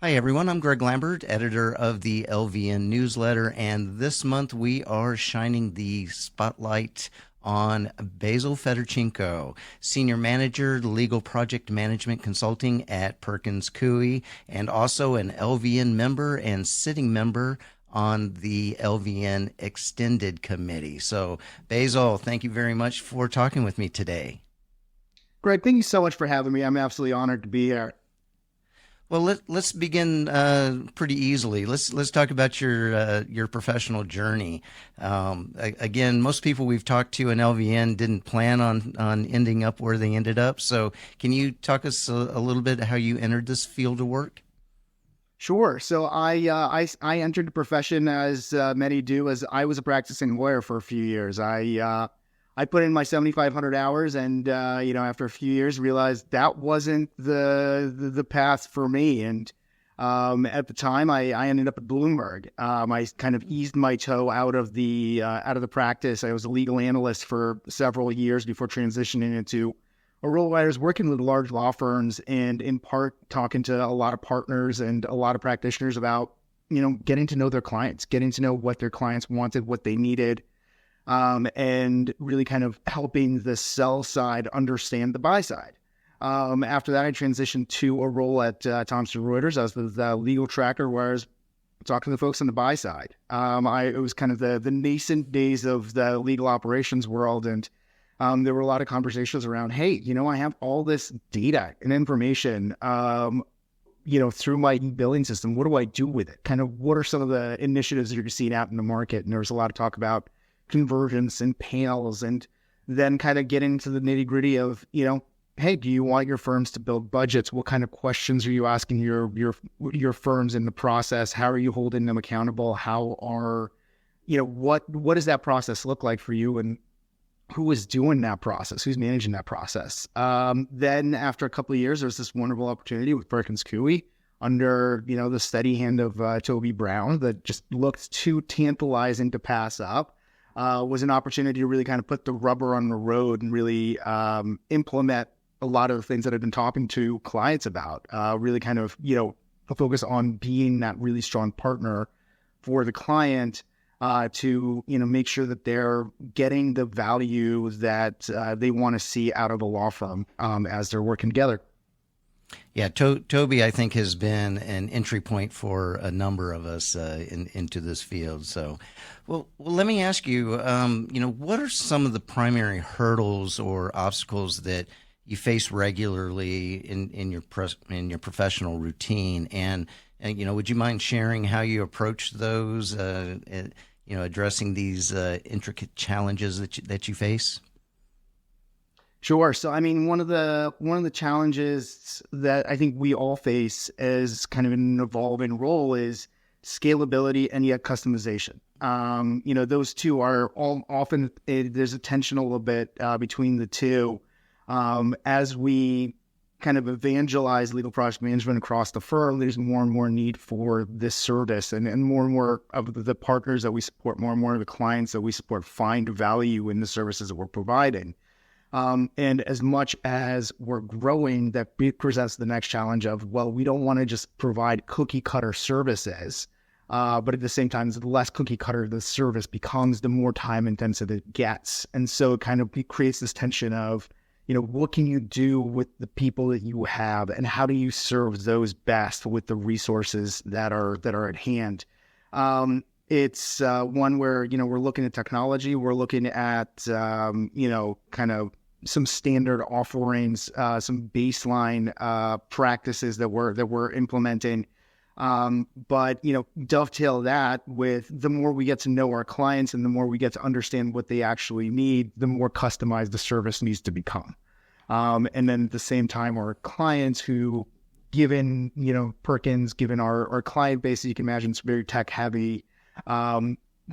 Hi, everyone. I'm Greg Lambert, editor of the LVN newsletter, and this month we are shining the spotlight on Basil Federchenko, Senior Manager, Legal Project Management Consulting at Perkins Coie, and also an LVN member and sitting member on the LVN Extended Committee. So, Basil, thank you very much for talking with me today. Greg, thank you so much for having me. I'm absolutely honored to be here. Well, let's begin pretty easily. Let's talk about your professional journey. Again, most people we've talked to in LVN didn't plan on ending up where they ended up. So, can you talk us a little bit how you entered this field of work? Sure. So I entered the profession as many do, as I was a practicing lawyer for a few years. I put in my 7,500 hours, and after a few years, realized that wasn't the path for me. And at the time, I ended up at Bloomberg. I kind of eased my toe out of the practice. I was a legal analyst for several years before transitioning into a role where I was working with large law firms, and in part talking to a lot of partners and a lot of practitioners about getting to know their clients, getting to know what their clients wanted, what they needed. And really kind of helping the sell side understand the buy side. After that, I transitioned to a role at Thomson Reuters. I was the legal tracker, where I was talking to the folks on the buy side. It was kind of the nascent days of the legal operations world, and there were a lot of conversations around, hey, I have all this data and information, through my billing system. What do I do with it? Kind of what are some of the initiatives that you're seeing out in the market? And there was a lot of talk about convergence and panels, and then kind of get into the nitty gritty of, hey, do you want your firms to build budgets? What kind of questions are you asking your firms in the process? How are you holding them accountable? How are, what does that process look like for you? And who is doing that process? Who's managing that process? Then after a couple of years, there's this wonderful opportunity with Perkins Coie under, the steady hand of Toby Brown that just looked too tantalizing to pass up. Was an opportunity to really kind of put the rubber on the road and really implement a lot of the things that I've been talking to clients about. Really kind of, focus on being that really strong partner for the client to, make sure that they're getting the value that they want to see out of a law firm as they're working together. Yeah, Toby, I think, has been an entry point for a number of us into this field. So, well, let me ask you, what are some of the primary hurdles or obstacles that you face regularly in your professional routine? And would you mind sharing how you approach those, addressing these intricate challenges that you face? Sure. So, I mean, one of the challenges that I think we all face as kind of an evolving role is scalability and yet customization. Those two are all often, there's a tension a little bit between the two. As we kind of evangelize legal project management across the firm, there's more and more need for this service, and more of the partners that we support, more and more of the clients that we support find value in the services that we're providing. And as much as we're growing, that presents the next challenge of, well, we don't want to just provide cookie cutter services, but at the same time, the less cookie cutter the service becomes, the more time intensive it gets. And so it kind of creates this tension of, what can you do with the people that you have, and how do you serve those best with the resources that are at hand? It's one where, we're looking at technology, we're looking at, kind of some standard offerings, some baseline practices that we're implementing. But, dovetail that with the more we get to know our clients and the more we get to understand what they actually need, the more customized the service needs to become. And then at the same time, our clients who, given, Perkins, given our client base, you can imagine it's very tech heavy.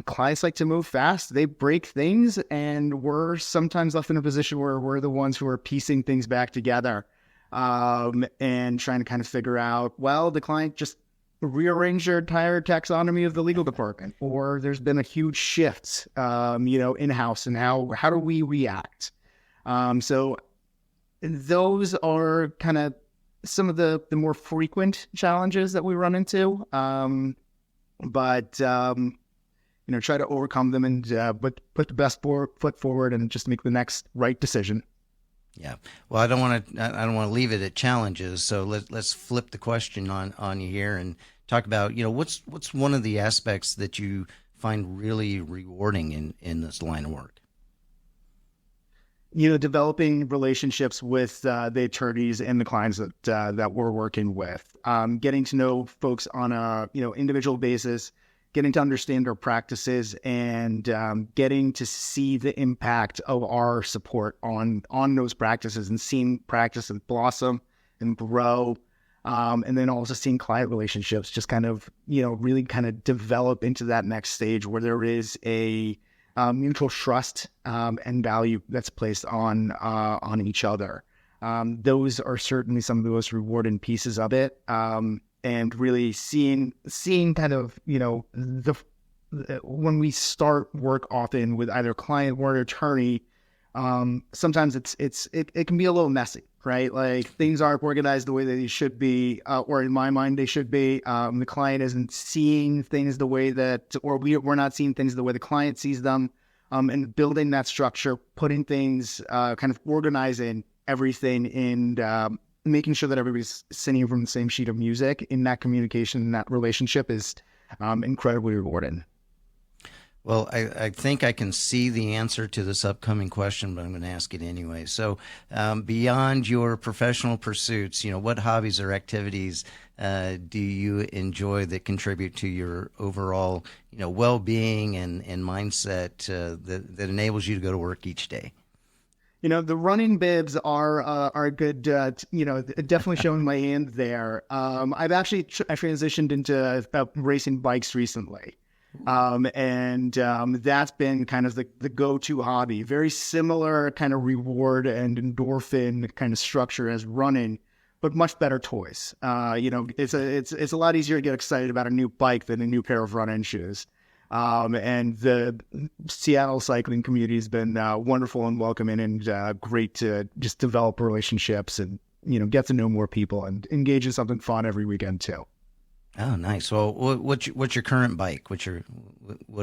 Clients like to move fast. They break things, and we're sometimes left in a position where we're the ones who are piecing things back together, and trying to kind of figure out, well, the client just rearranged their entire taxonomy of the legal department, or there's been a huge shift, in-house, and how do we react? So those are kind of some of the more frequent challenges that we run into. But try to overcome them and put the best foot forward and just make the next right decision. Yeah. Well, I don't want to leave it at challenges. So let's flip the question on you here and talk about, what's one of the aspects that you find really rewarding in this line of work? Developing relationships with the attorneys and the clients that we're working with, getting to know folks on a individual basis, getting to understand their practices, and getting to see the impact of our support on those practices, and seeing practices blossom and grow, and then also seeing client relationships just kind of really kind of develop into that next stage where there is a mutual trust and value that's placed on each other. Those are certainly some of the most rewarding pieces of it. And really seeing kind of, when we start work often with either client or attorney, sometimes it can be a little messy, right? Like things aren't organized the way that they should be, or in my mind, they should be. The client isn't seeing things the way that, or we're not seeing things the way the client sees them, and building that structure, putting things, kind of organizing everything, and making sure that everybody's singing from the same sheet of music in that communication, and that relationship is incredibly rewarding. Well, I think I can see the answer to this upcoming question, but I'm going to ask it anyway. So beyond your professional pursuits, what hobbies or activities do you enjoy that contribute to your overall, well-being and mindset that enables you to go to work each day? The running bibs are good, definitely showing my hand there. I've actually transitioned into racing bikes recently. And that's been kind of the go-to hobby. Very similar kind of reward and endorphin kind of structure as running, but much better toys. It's a lot easier to get excited about a new bike than a new pair of running shoes. And the Seattle cycling community has been wonderful and welcoming, and great to just develop relationships and get to know more people and engage in something fun every weekend too. Oh, nice. Well, what's your current bike? What are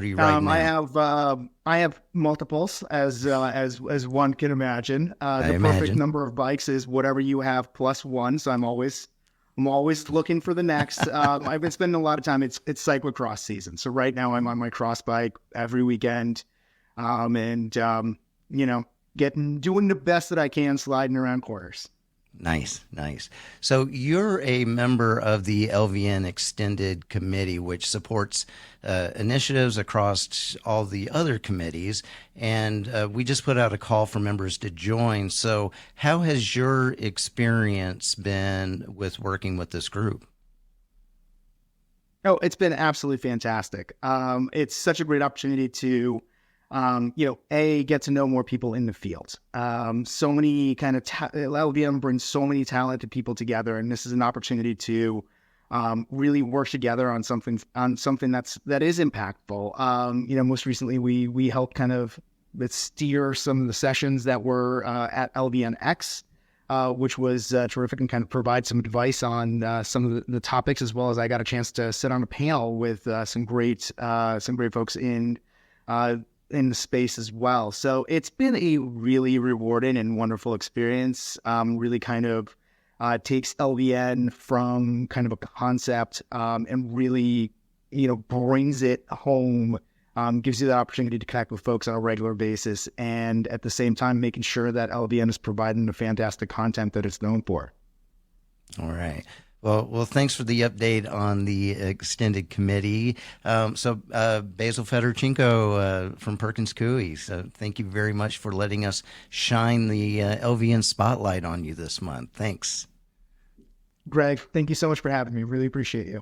you riding now? I have multiples, as one can imagine. The perfect number of bikes is whatever you have plus one. So I'm always looking for the next. I've been spending a lot of time. It's cyclocross season. So right now I'm on my cross bike every weekend, and doing the best that I can, sliding around corners. Nice. So you're a member of the LVN Extended Committee, which supports initiatives across all the other committees. And we just put out a call for members to join. So how has your experience been with working with this group? Oh, it's been absolutely fantastic. It's such a great opportunity to get to know more people in the field. So many kind of LVM brings so many talented people together, and this is an opportunity to really work together on something that is impactful. Most recently we helped kind of steer some of the sessions that were at LVNX, which was terrific, and kind of provide some advice on some of the topics, as well as I got a chance to sit on a panel with some great folks in the space as well. So it's been a really rewarding and wonderful experience. Really kind of takes LVN from kind of a concept and really, brings it home, gives you that opportunity to connect with folks on a regular basis, and at the same time making sure that LVN is providing the fantastic content that it's known for. All right. Well, thanks for the update on the extended committee. So Basil Federchenko from Perkins Coie. So thank you very much for letting us shine the LVN spotlight on you this month. Thanks. Greg, thank you so much for having me. Really appreciate you.